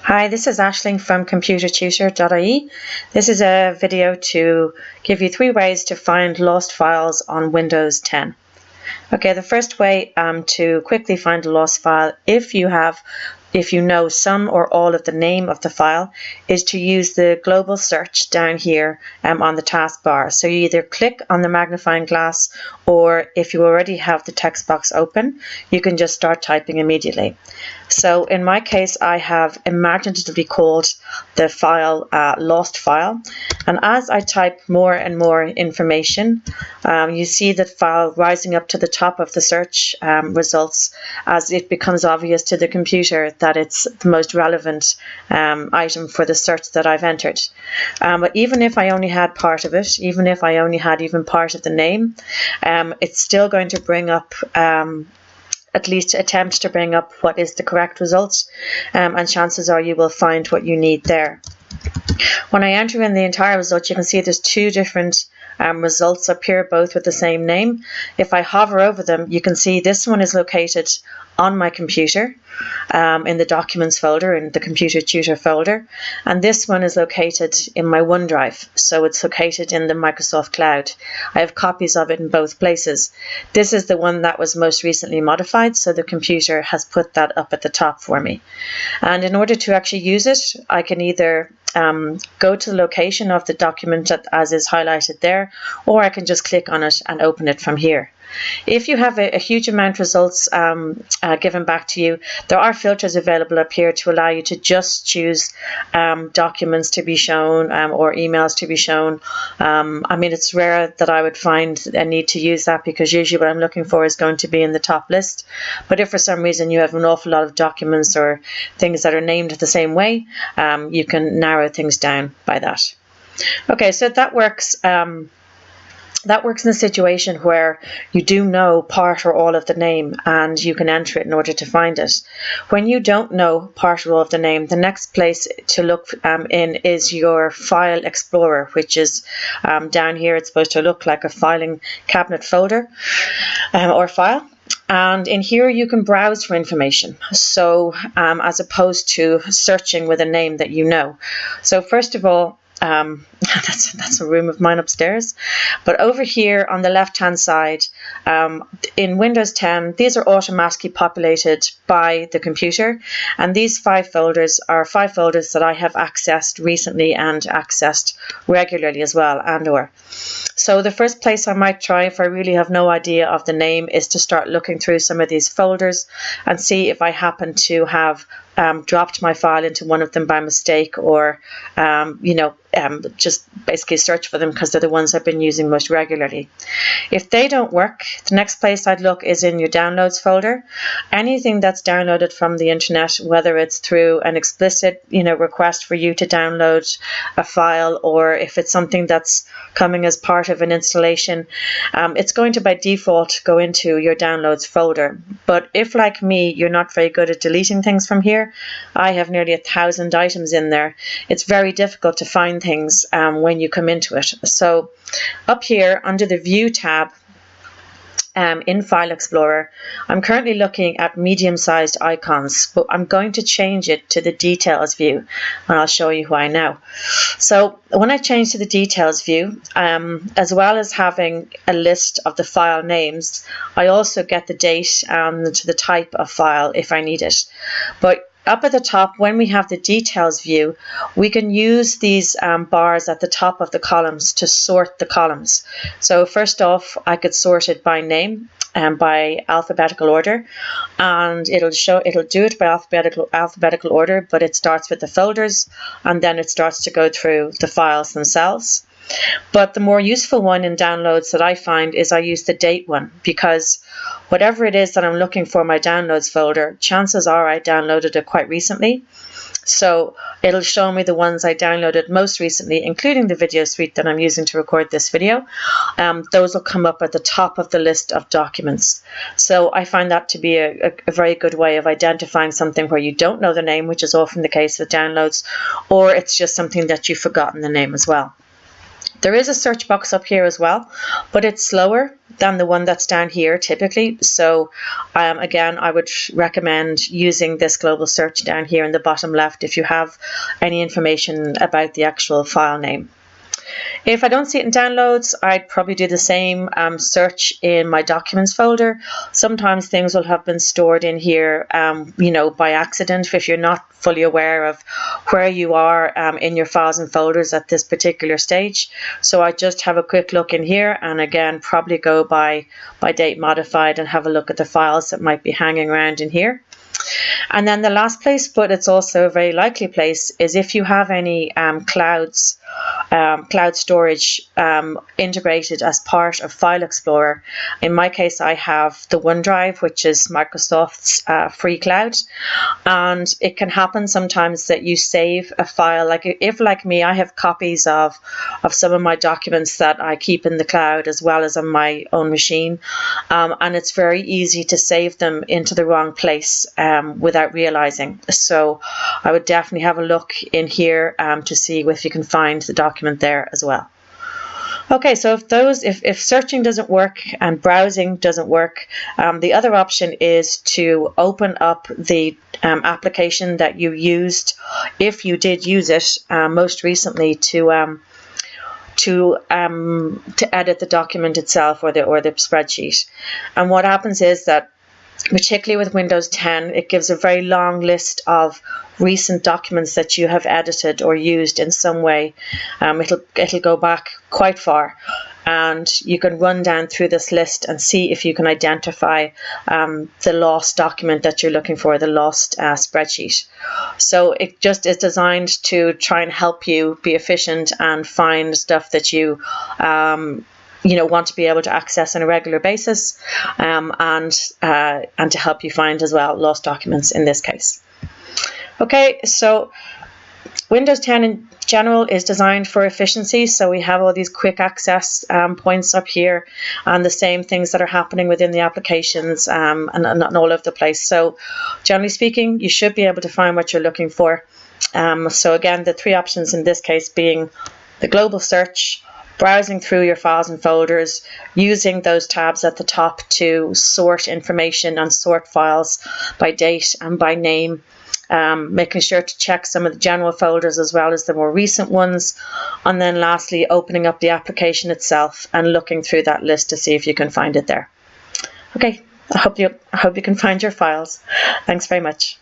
Hi, this is Aisling from computertutor.ie. This is a video to give you 3 ways to find lost files on Windows 10. Okay, the first way to quickly find a lost file, if you know some or all of the name of the file, is to use the global search down here on the taskbar. So you either click on the magnifying glass, or if you already have the text box open, you can just start typing immediately. So in my case, I have imaginatively called the file lost file, and as I type more and more information, you see that file rising up to the top of the search results as it becomes obvious to the computer that it's the most relevant item for the search that I've entered. But even if I only had part of it, even if I only had even part of the name, it's still going to bring up at least attempt to bring up what is the correct result, and chances are you will find what you need there. When I enter in the entire result, you can see there's 2 different results up here, both with the same name. If I hover over them, you can see this one is located on my computer in the documents folder, in the computer tutor folder, and this one is located in my OneDrive, so it's located in the Microsoft Cloud. I have copies of it in both places. This is the one that was most recently modified, so the computer has put that up at the top for me. And in order to actually use it, I can either go to the location of the document as is highlighted there, or I can just click on it and open it from here. If you have a huge amount of results given back to you, there are filters available up here to allow you to just choose documents to be shown or emails to be shown. I mean, it's rare that I would find a need to use that, because usually what I'm looking for is going to be in the top list. But if for some reason you have an awful lot of documents or things that are named the same way, you can narrow things down by that. Okay, so that works. That works in a situation where you do know part or all of the name and you can enter it in order to find it. When you don't know part or all of the name, the next place to look in is your File Explorer, which is down here. It's supposed to look like a filing cabinet folder or file. And in here you can browse for information, so as opposed to searching with a name that you know. So first of all, that's a room of mine upstairs. But over here on the left hand side, in Windows 10, these are automatically populated by the computer, and these 5 folders are 5 folders that I have accessed recently and accessed regularly as well, so the first place I might try, if I really have no idea of the name, is to start looking through some of these folders and see if I happen to have dropped my file into one of them by mistake, or just basically search for them because they're the ones I've been using most regularly. If they don't work, the next place I'd look is in your downloads folder. Anything that's downloaded from the internet, whether it's through an explicit request for you to download a file, or if it's something that's coming as part of an installation, it's going to by default go into your downloads folder. But if, like me, you're not very good at deleting things from here, I have nearly 1,000 items in there. It's very difficult to find things when you come into it. So up here under the View tab in File Explorer, I'm currently looking at medium-sized icons, but I'm going to change it to the Details view, and I'll show you why now. So when I change to the Details view, as well as having a list of the file names, I also get the date and the type of file if I need it. But up at the top, when we have the Details view, we can use these bars at the top of the columns to sort the columns. So first off, I could sort it by name and by alphabetical order, and it'll do it by alphabetical order, but it starts with the folders and then it starts to go through the files themselves. But the more useful one in downloads that I find is I use the date one, because whatever it is that I'm looking for in my downloads folder, chances are I downloaded it quite recently. So it'll show me the ones I downloaded most recently, including the video suite that I'm using to record this video. Those will come up at the top of the list of documents. So I find that to be a very good way of identifying something where you don't know the name, which is often the case with downloads, or it's just something that you've forgotten the name as well. There is a search box up here as well, but it's slower than the one that's down here typically. So again, I would recommend using this global search down here in the bottom left if you have any information about the actual file name. If I don't see it in downloads, I'd probably do the same search in my documents folder. Sometimes things will have been stored in here, by accident if you're not fully aware of where you are in your files and folders at this particular stage. So I just have a quick look in here, and again, probably go by date modified and have a look at the files that might be hanging around in here. And then the last place, but it's also a very likely place, is if you have any cloud storage integrated as part of File Explorer. In my case, I have the OneDrive, which is Microsoft's free cloud, and it can happen sometimes that you save a file. If like me, I have copies of some of my documents that I keep in the cloud as well as on my own machine, and it's very easy to save them into the wrong place without realizing. So I would definitely have a look in here to see if you can find the document there as well. Okay, so if searching doesn't work and browsing doesn't work, the other option is to open up the application that you used, if you did use it most recently, to edit the document itself or the spreadsheet. And what happens is that, particularly with Windows 10, it gives a very long list of recent documents that you have edited or used in some way. It'll go back quite far, and you can run down through this list and see if you can identify the lost document that you're looking for, the lost spreadsheet. So it just is designed to try and help you be efficient and find stuff that you want to be able to access on a regular basis, and to help you find as well lost documents in this case. Okay, so Windows 10 in general is designed for efficiency, so we have all these quick access points up here, and the same things that are happening within the applications and all over the place. So generally speaking, you should be able to find what you're looking for. So again, the three options in this case being the global search, browsing through your files and folders, using those tabs at the top to sort information and sort files by date and by name, making sure to check some of the general folders as well as the more recent ones, and then lastly opening up the application itself and looking through that list to see if you can find it there. Okay, I hope you can find your files. Thanks very much.